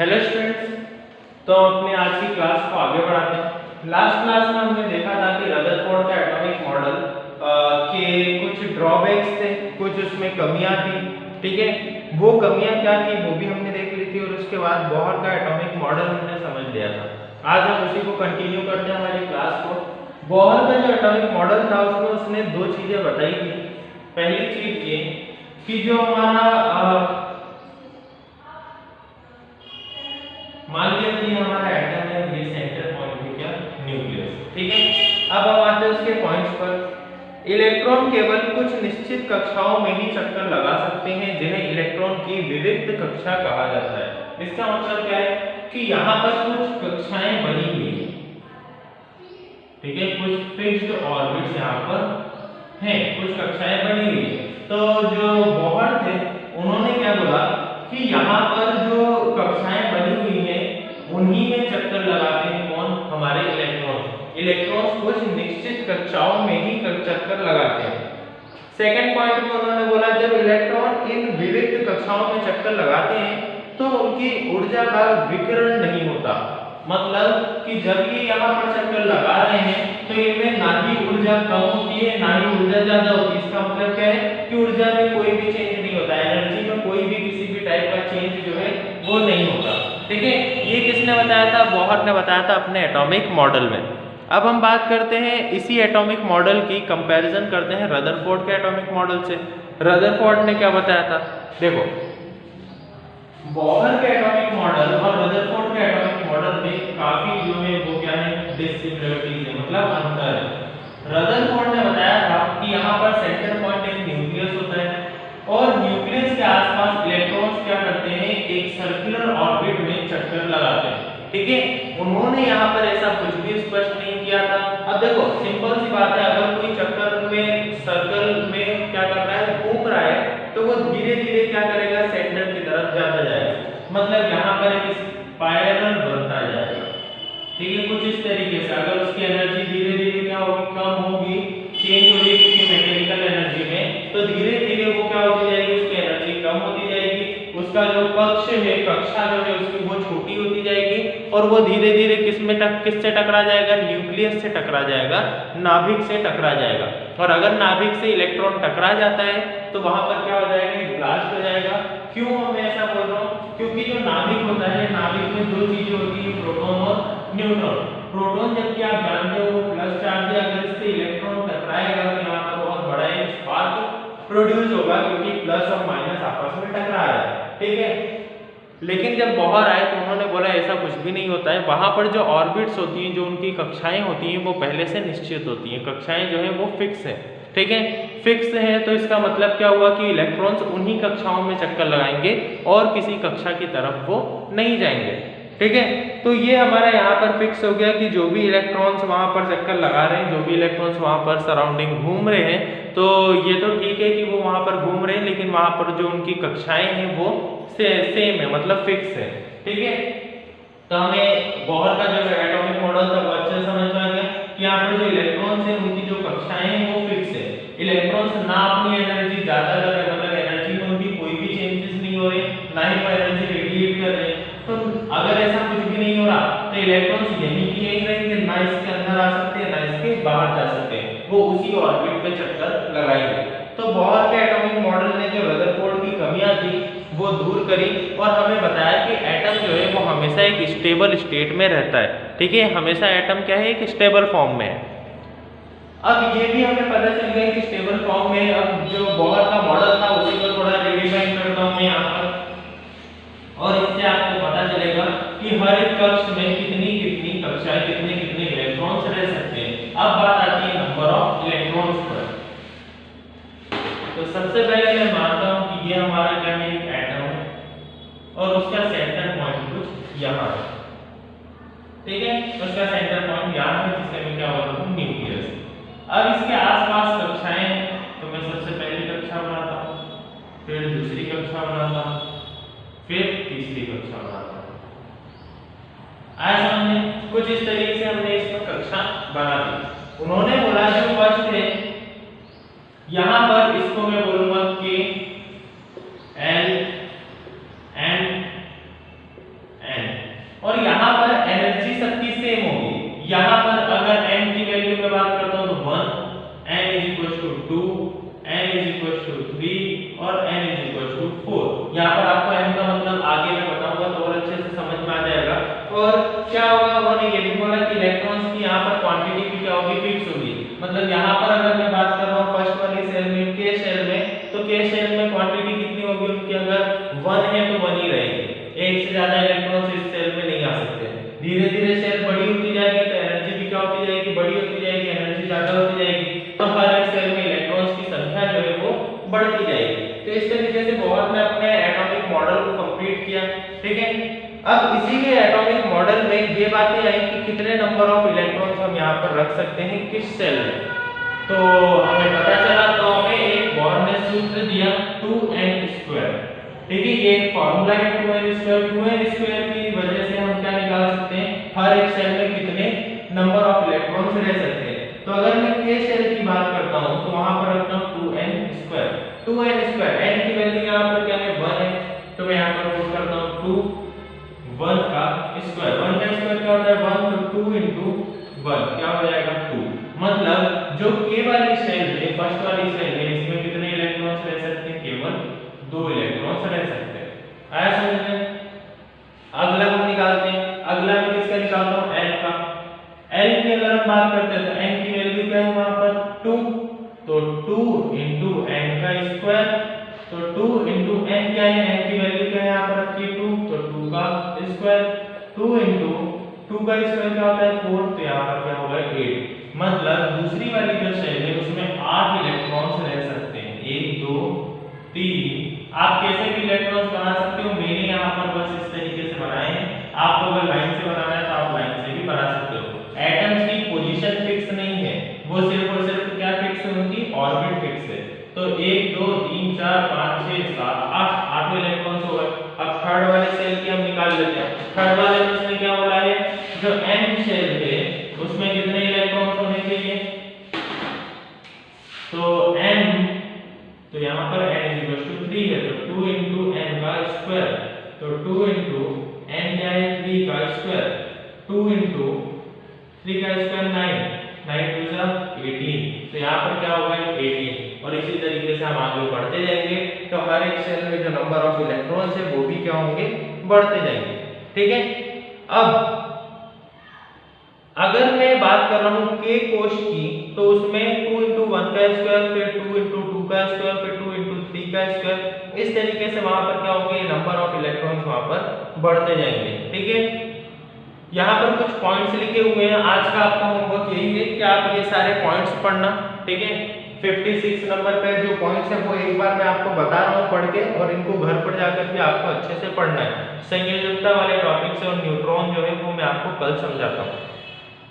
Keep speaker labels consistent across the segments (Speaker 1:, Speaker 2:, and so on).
Speaker 1: Hello students, तो अपने आज की क्लास को आगे बढ़ाते हैं। लास्ट क्लास में हमने देखा था कि रदरफोर्ड का एटॉमिक मॉडल के कुछ ड्रॉबैक्स थे, कुछ उसमें कमियां थी। ठीक है, वो कमियां क्या थी वो भी हमने देख ली थी और उसके बाद बोहर का एटॉमिक मॉडल हमने समझ लिया था। आज हम उसी को कंटिन्यू करते हैं हमारी क्लास को। बोहर का जो एटॉमिक मॉडल था उसमें उसने दो चीजें बताई थी। पहली चीज ये कि जो हमारा मान लिया कि हमारा एटम है, ये सेंटर पॉइंट है क्या, न्यूक्लियस। ठीक है, अब हम आते हैं उसके पॉइंट्स पर। इलेक्ट्रॉन केवल कुछ निश्चित कक्षाओं में ही चक्कर लगा सकते हैं जिन्हें इलेक्ट्रॉन की विविक्त कक्षा कहा जाता है। इसका मतलब क्या है कि यहाँ पर कुछ कक्षाएं बनी हुई है। ठीक है, कुछ फिक्स्ड ऑर्बिट्स यहाँ पर हैं, कुछ कक्षाएं बनी हुई है। तो जो बोहर थे उन्होंने क्या बोला कि यहाँ पर जो कक्षाएं बनी हुई हैं उन्हीं में चक्कर लगाते हैं कौन, हमारे इलेक्ट्रॉन। इलेक्ट्रॉन्स कुछ निश्चित कक्षाओं में ही चक्कर लगाते हैं। सेकंड पॉइंट में उन्होंने बोला जब इलेक्ट्रॉन इन विविक्त कक्षाओं में चक्कर लगाते हैं तो उनकी ऊर्जा का विकिरण नहीं होता। मतलब कि जब ये यहाँ पर चक्कर लगा रहे हैं तो इनमें ना ही ऊर्जा कम होती है ना ही ऊर्जा ज्यादा होती है। इसका मतलब क्या है कि ऊर्जा में कोई भी चेंज नहीं होता, एनर्जी में कोई भी किसी भी टाइप का चेंज जो है वो नहीं होता। ठीक है, ये किसने बताया था, बोहर ने बताया था अपने एटॉमिक मॉडल में। अब हम बात करते हैं इसी एटॉमिक मॉडल की, कंपैरिजन करते हैं रदरफोर्ड के एटॉमिक मॉडल से। रदरफोर्ड ने क्या बताया था, देखो बोहर के एटॉमिक मॉडल और रदरफोर्ड के एटॉमिक मॉडल में काफी जो है वो क्या है, डिसिमिलरिटीज है, मतलब अंतर है। रदरफोर्ड ने बताया था कि यहाँ पर सेंटर पॉइंट एक न्यूक्लियस होता है और न्यूक्लियस के आसपास इलेक्ट्रॉन्स क्या करते हैं, एक सर्कुलर ऑर्बिट में चक्कर लगाते हैं। ठीक है, उन्होंने यहाँ पर ऐसा कुछ भी स्पष्ट नहीं किया था। अब देखो सिंपल सी बात है, अगर कोई चक्कर में सर्कल में क्या कर रहा है, घूम रहा है, तो वो धीरे धीरे क्या करेगा, सेंटर की तरफ जाता जाएगा। मतलब यहाँ पर एक स्पाइरल बनता जाएगा। ठीक है, कुछ इस तरीके से अगर उसकी एनर्जी धीरे धीरे क्या होगी, कम होगी, चेंज हो जाएगी किसी मैकेनिकल एनर्जी में, तो धीरे धीरे वो क्या होती जाएगी, उसकी एनर्जी कम होती जाएगी, उसका जो कक्ष है, कक्षा जो है उसकी वो छोटी होती जाएगी और वो धीरे धीरे किससे टकरा जाएगा, न्यूक्लियस से टकरा जाएगा, नाभिक से टकरा जाएगा। और अगर नाभिक से इलेक्ट्रॉन टकरा जाता है तो वहां पर क्या हो जाएगा, ब्लास्ट हो जाएगा। क्यों मैं ऐसा बोल रहा हूँ, क्योंकि जो नाभिक होता है, नाभिक में दो चीजें होती है, प्रोटॉन और न्यूट्रॉन। प्रोटॉन जबकि आप जानते हो वो प्लस चार्ज है, अगर इससे इलेक्ट्रॉन टकराएगा तो यहाँ पर बहुत बड़ा एक स्पार्क प्रोड्यूस होगा क्योंकि प्लस और माइनस आपस में टकरा रहा है। ठीक है, लेकिन जब बोहर आए तो उन्होंने बोला ऐसा कुछ भी नहीं होता है। वहां पर जो ऑर्बिट्स होती हैं, जो उनकी कक्षाएं होती हैं वो पहले से निश्चित होती हैं, कक्षाएं जो है वो फिक्स है। ठीक है, फिक्स है तो इसका मतलब क्या हुआ कि इलेक्ट्रॉन्स उन्हीं कक्षाओं में चक्कर लगाएंगे और किसी कक्षा की तरफ वो नहीं जाएंगे। ठीक है, तो ये हमारा यहाँ पर फिक्स हो गया कि जो भी इलेक्ट्रॉन्स वहाँ पर चक्कर लगा रहे हैं, जो भी इलेक्ट्रॉन्स वहाँ पर सराउंडिंग घूम रहे हैं, तो ये तो ठीक है कि वो वहाँ पर घूम रहे हैं, लेकिन वहाँ पर जो उनकी कक्षाएं हैं वो सेम है, मतलब फिक्स है। ठीक है, तो हमें बोहर का जो एटॉमिक मॉडल था वो अच्छे से समझ में आ गया कि यहाँ पर जो इलेक्ट्रॉन्स हैं उनकी जो कक्षाएं हैं वो फिक्स है। इलेक्ट्रॉन्स ना अपनी एनर्जी ज्यादा कर रहे, मतलब एनर्जी में उनकी कोई भी चेंजेस नहीं हो रहे, ना ही वो एनर्जी रेडिएट कर रहे हैं। तो अगर ऐसा कुछ भी नहीं हो रहा तो इलेक्ट्रॉन्स यहीं की यहीं रहेंगे, ना इसके अंदर आ सकते हैं ना इसके बाहर जा सकते हैं, वो उसी ऑर्बिट पे चक्कर लगाएंगे। तो बोहर के एटॉमिक मॉडल ने जो रदरफोर्ड की कमियां थी वो दूर करी और हमें बताया कि एटम जो है वो हमेशा एक स्टेबल स्टेट में रहता है। ठीक है, हमेशा एटम क्या है, एक स्टेबल फॉर्म में है। अब ये भी हमें पता चल गया कि स्टेबल फॉर्म में, अब जो बोहर का मॉडल था उसी को थोड़ा रिडिफाइन करता हूं मैं यहाँ पर, और इससे आपको पता चलेगा कि हर एक कक्ष में कितनी कितनी कक्षाएं, कितने कितने इलेक्ट्रॉन्स रह सकते हैं। अब बात आती है नंबर ऑफ इलेक्ट्रॉन्स पर। तो सबसे पहले मैं मानता हूं कि ये हमारा क्या है, एक एटम है और उसका सेंटर पॉइंट कुछ यहाँ है। ठीक है, उसका सेंटर पॉइंट यहाँ है जिसे मैं क्या बोलता हूँ, न्यूक्लियस। अब इसके आसपास कक्षाएं हैं, तो मैं सबसे पहली कक्षा बनाता हूँ, फिर दूसरी कक्षा बनाता हूँ, फिर तीसरी कक्षा बनाता हूँ। आया समझ में, कुछ इस तरीके से हमने इसमें कक्षा बना दी। उन्होंने बोला जो फर्स्ट है यहाँ पर, इसको मैं बोलूंगा के एल एंड एन। और यहाँ पर एनर्जी सबकी सेम होगी। यहाँ पर अगर m की वैल्यू में बात करता हूँ तो 1, n = 2, n = 3 और n = 4। यहाँ पर आपको m का मतलब आगे मैं बताऊंगा तो और अच्छे से समझ में आ जाएगा। और क्या होगा, उन्होंने ये भी बोला कि इलेक्ट्रॉन्स की यहाँ पर क्वांटिटी भी क्या होगी, फिक्स होगी। मतलब यहाँ पर अगर मैं बात कर रहा हूँ फर्स्ट वाली सेल में, के सेल में, तो के सेल में क्वांटिटी कितनी होगी उनकी, अगर 1 है तो 1 ही रहेगी, एक से ज्यादा इलेक्ट्रॉन्स इस सेल में नहीं आ सकते। धीरे धीरे सेल बड़ी होती जाएगी तो एनर्जी भी क्या होती जाएगी, बड़ी होती जाएगी, एनर्जी ज्यादा होती जाएगी, तो हर एक सेल में इलेक्ट्रॉन्स की संख्या जो है वो बढ़ती जाएगी। तो इस तरीके से बोहर ने अपने एटॉमिक मॉडल को कंप्लीट किया। ठीक है, अब इसी के एटॉमिक मॉडल में ये बातें आई कि कितने नंबर ऑफ इलेक्ट्रॉन्स हम यहाँ पर रख सकते हैं किस सेल में। तो हमें पता चला, तो हमें एक बोहर ने सूत्र दिया 2n²। ठीक है, ये एक फार्मूला है 2n²। 2n² की वजह से हम क्या निकाल सकते हैं, हर एक सेल में कितने नंबर ऑफ इलेक्ट्रॉन्स रह सकते हैं। तो अगर मैं के सेल की बात करता हूं तो वहां पर रखता हूं 2n²। 2n², n की वैल्यू यहां पर क्या है, 1 है, तो मैं यहां पर पुट करता हूं 2, 1 का स्क्वायर। 1 का स्क्वायर क्या होता है, 1, तो 2 × 1 क्या हो जाएगा, 2। मतलब जो के वाली सेल है, फर्स्ट वाली सेल है, इसमें कितने इलेक्ट्रॉन्स रह सकते हैं, केवल 2 इलेक्ट्रॉन्स रह सकते हैं। आया समझ में? अगला हम निकालते हैं। अगला मैं किसका निकालता हूं, n का। n की अगर हम बात करते हैं तो n की वैल्यू क्या है वहां पर, 2, तो 2 × n का स्क्वायर। तो 2 × n क्या है, n की वैल्यू क्या है यहाँ पर रखी है 2, तो 2 का स्क्वायर। 2 × 2 का स्क्वायर क्या होता है, 4, तो यहाँ पर क्या होगा, 8। मतलब दूसरी वाली जो सेल है उसमें 8 इलेक्ट्रॉन्स रह सकते हैं, 1, 2, 3। आप कैसे भी इलेक्ट्रॉन्स बना सकते हो, मैंने यहाँ पर बस इस तरीके से बनाए हैं। आपको अगर लाइन से बनाना है तो आप लाइन से भी बना सकते हो। एटम्स की पोजीशन फिक्स नहीं है, वो सिर्फ और सिर्फ क्या फिक्स है, उनकी ऑर्बिट फिक्स है। तो 1, 2, 3, 4, 5, 6, 7, 8, 8 इलेक्ट्रॉन्स हो गए। अब थर्ड वाले सेल की हम निकाल लेते हैं। थर्ड वाले में उसने क्या बोला है, जो n सेल है उसमें कितने इलेक्ट्रॉन्स होने चाहिए, तो n, तो यहाँ पर n = 3 है, तो 2 × n का स्क्वायर। तो 2 × n क्या है, 3 का स्क्वायर। 2 × 3 का स्क्वायर 9, 9 × 18, तो यहाँ पर क्या होगा, 18। और इसी तरीके से हम आगे बढ़ते जाएंगे, तो हर एक सेल में जो नंबर ऑफ इलेक्ट्रॉन्स है वो भी क्या होंगे, बढ़ते जाएंगे। ठीक है, अब अगर मैं बात कर रहा हूँ के कोश की, तो उसमें 2 × 1 का स्क्वायर, फिर 2 × 2 का स्क्वायर, फिर 2 × 3 का स्क्वायर, इस तरीके से वहां पर क्या होंगे, नंबर ऑफ इलेक्ट्रॉन्स वहां पर बढ़ते जाएंगे। ठीक है, यहाँ पर कुछ पॉइंट्स लिखे हुए हैं। आज का आपका होमवर्क यही है कि आप ये सारे पॉइंट्स पढ़ना। ठीक है, 56 नंबर पे जो पॉइंट्स है वो एक बार मैं आपको बता रहा हूँ पढ़ के, और इनको घर पर जाकर के आपको अच्छे से पढ़ना है। संयोजकता वाले टॉपिक से और न्यूट्रॉन जो है वो मैं आपको कल समझाता हूँ।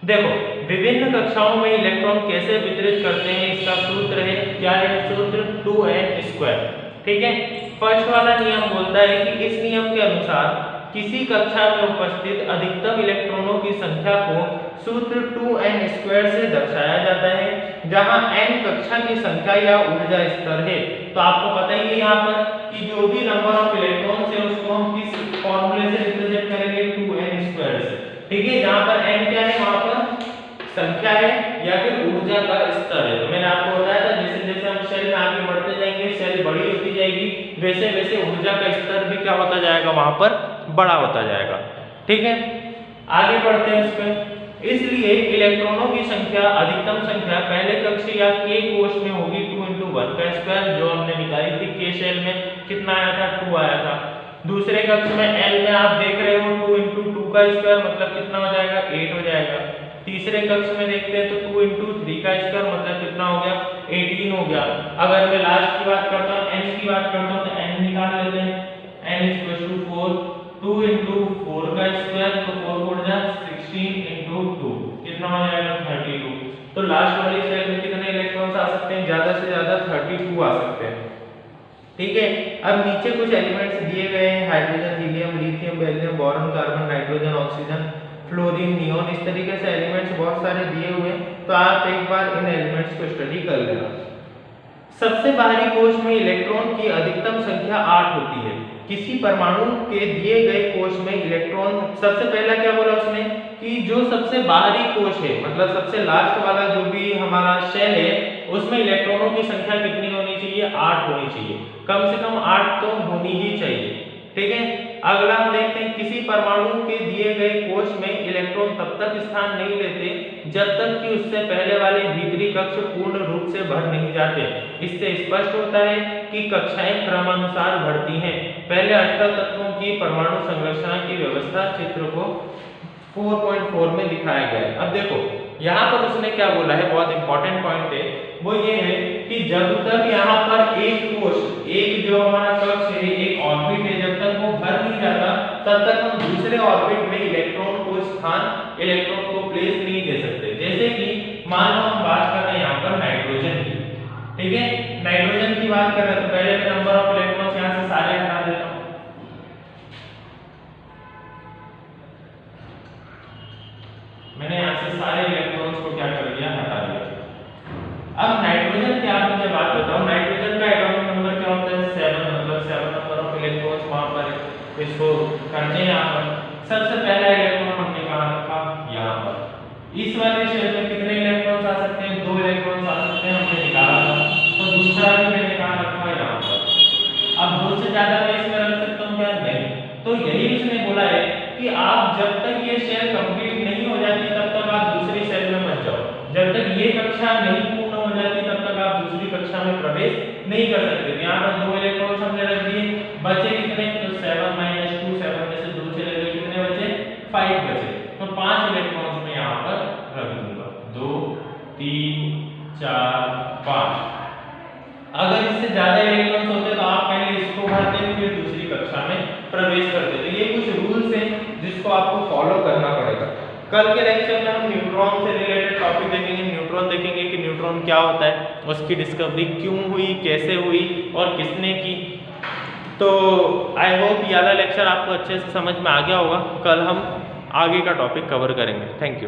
Speaker 1: देखो, विभिन्न कक्षाओं में इलेक्ट्रॉन कैसे वितरित करते हैं, इसका सूत्र है, क्या है सूत्र, 2n²। ठीक है, फर्स्ट वाला नियम बोलता है कि इस नियम के अनुसार किसी कक्षा में उपस्थित अधिकतम इलेक्ट्रॉनों की संख्या को सूत्र 2n² से दर्शाया जाता है, जहां n कक्षा की संख्या या ऊर्जा स्तर है। तो आपको पता ही है यहाँ पर कि जो भी नंबर ऑफ इलेक्ट्रॉन्स है उसको हम किस फॉर्मूले से रिप्रेजेंट करेंगे, 2n² से। ठीक है, जहां पर n क्या है, वहां पर संख्या है या फिर ऊर्जा का स्तर है। तो मैंने आपको बताया था जैसे जैसे हम सेल में आगे बढ़ते जाएंगे, सेल बड़ी होती जाएगी, वैसे वैसे ऊर्जा का स्तर भी क्या होता जाएगा, वहां पर बड़ा होता जाएगा। ठीक है, आगे बढ़ते हैं इस पे। इसलिए इलेक्ट्रॉनों की संख्या, अधिकतम संख्या पहले कक्ष या के कोश में होगी 2 × 1 का स्क्वायर, जो हमने निकाली थी। के सेल में कितना आया था, 2 आया था। दूसरे कक्ष में L में आप देख रहे हो 2 × 2 का स्क्वायर, मतलब कितना हो जाएगा, 8 हो जाएगा। तीसरे कक्ष में देखते हैं तो 2 × 3 का स्क्वायर, मतलब कितना हो गया, 18 हो गया। अगर मैं लास्ट की बात करता हूँ, n की बात करता हूँ, तो n निकाल लेते हैं। n = 4, 2 × 4 का स्क्वायर, तो 4 4 जा 16 × 2 कितना हो जाएगा, 32। तो लास्ट वाली सेल में कितने इलेक्ट्रॉन्स आ सकते हैं, ज्यादा से ज्यादा 32 आ सकते हैं। ठीक है, अब नीचे कुछ एलिमेंट्स दिए गए हैं, hydrogen, helium, lithium, beryllium, boron, carbon, nitrogen, oxygen, fluorine, neon, इस तरीके से एलिमेंट्स बहुत सारे दिए हुए हैं। तो आप एक बार इन एलिमेंट्स को स्टडी कर लेना। सबसे बाहरी कोश में इलेक्ट्रॉन की अधिकतम संख्या 8 होती है। किसी परमाणु के दिए गए कोश में इलेक्ट्रॉन, सबसे पहला क्या बोला उसने कि जो सबसे बाहरी कोश है, मतलब सबसे लास्ट वाला जो भी हमारा शेल है, उसमें इलेक्ट्रॉनों की संख्या कितनी होनी चाहिए? 8 होनी चाहिए, कम से कम 8 तो होनी ही चाहिए। ठीक है, अगला हम देखते हैं, किसी परमाणु के दिए गए कोश में इलेक्ट्रॉन तब तक स्थान नहीं लेते जब तक कि उससे पहले वाले भीतरी कक्ष पूर्ण रूप से भर नहीं जाते। इससे स्पष्ट होता है कि कक्षाएं क्रमानुसार बढ़ती हैं। पहले 18 तत्वों की परमाणु संरचना की व्यवस्था चित्र को 4.4 में दिखाया गया है। अब देखो यहाँ पर उसने क्या बोला है, बहुत इंपॉर्टेंट पॉइंट है, वो ये है कि जब तक यहाँ पर एक कोश, एक जो हमारा कक्ष है, एक ऑर्बिट है, जब तक वो भर नहीं जाता तब तक हम दूसरे ऑर्बिट में इलेक्ट्रॉन को स्थान, इलेक्ट्रॉन को प्लेस नहीं दे सकते। जैसे कि मान लो हम बात कर रहे हैं यहाँ पर नाइट्रोजन की, ठीक है, नाइट्रोजन की बात कर रहे हैं तो पहले मैं नंबर ऑफ इलेक्ट्रॉन्स यहाँ से सारे हटा देता हूँ। मैंने यहाँ से सारे इलेक्ट्रॉन्स को क्या कर दिया, हटा दिया। अब नाइट्रोजन की आप मुझे बात बताओ, नाइट्रोजन का एटॉमिक नंबर क्या होता है? 7, मतलब 7 नंबर ऑफ इलेक्ट्रॉन्स वहां पर इसको करते हैं। यहाँ पर सबसे पहला इलेक्ट्रॉन हमने कहाँ रखा? यहाँ पर। इस वाले शेल में कितने इलेक्ट्रॉन्स आ सकते हैं? 2 इलेक्ट्रॉन्स आ सकते हैं, हमने निकाला था। तो दूसरा भी मैंने कहाँ रखा? यहाँ पर। अब 2 से ज्यादा मैं इसमें रख सकता हूँ क्या? नहीं। तो यही उसने बोला है कि आप जब तक ये शेल कंप्लीट नहीं हो जाती तब तक आप दूसरी शेल में मत जाओ। जब तक ये कक्षा नहीं पूर्ण हो जाती तब तक आप दूसरी कक्षा में प्रवेश नहीं कर सकते। यहाँ पर 2 इलेक्ट्रॉन्स हमने रख दिए, बचे कितने? तो 7 - 2, 7 में से 2 चले गए, कितने बचे? 5 बचे। तो 5 इलेक्ट्रॉन्स मैं यहाँ पर रख दूंगा, 2 3 4 5। अगर इससे ज्यादा इलेक्ट्रॉन्स होते तो आप पहले इसको भरते फिर दूसरी कक्षा में प्रवेश करते। तो ये कुछ रूल्स हैं जिसको आपको फॉलो करना पड़ेगा। कल के लेक्चर में हम न्यूट्रॉन से रिलेटेड टॉपिक देखेंगे, न्यूट्रॉन देखेंगे कि न्यूट्रॉन क्या होता है, उसकी डिस्कवरी क्यों हुई, कैसे हुई और किसने की। तो आई होप ये वाला लेक्चर आपको अच्छे से समझ में आ गया होगा। कल हम आगे का टॉपिक कवर करेंगे। Thank you.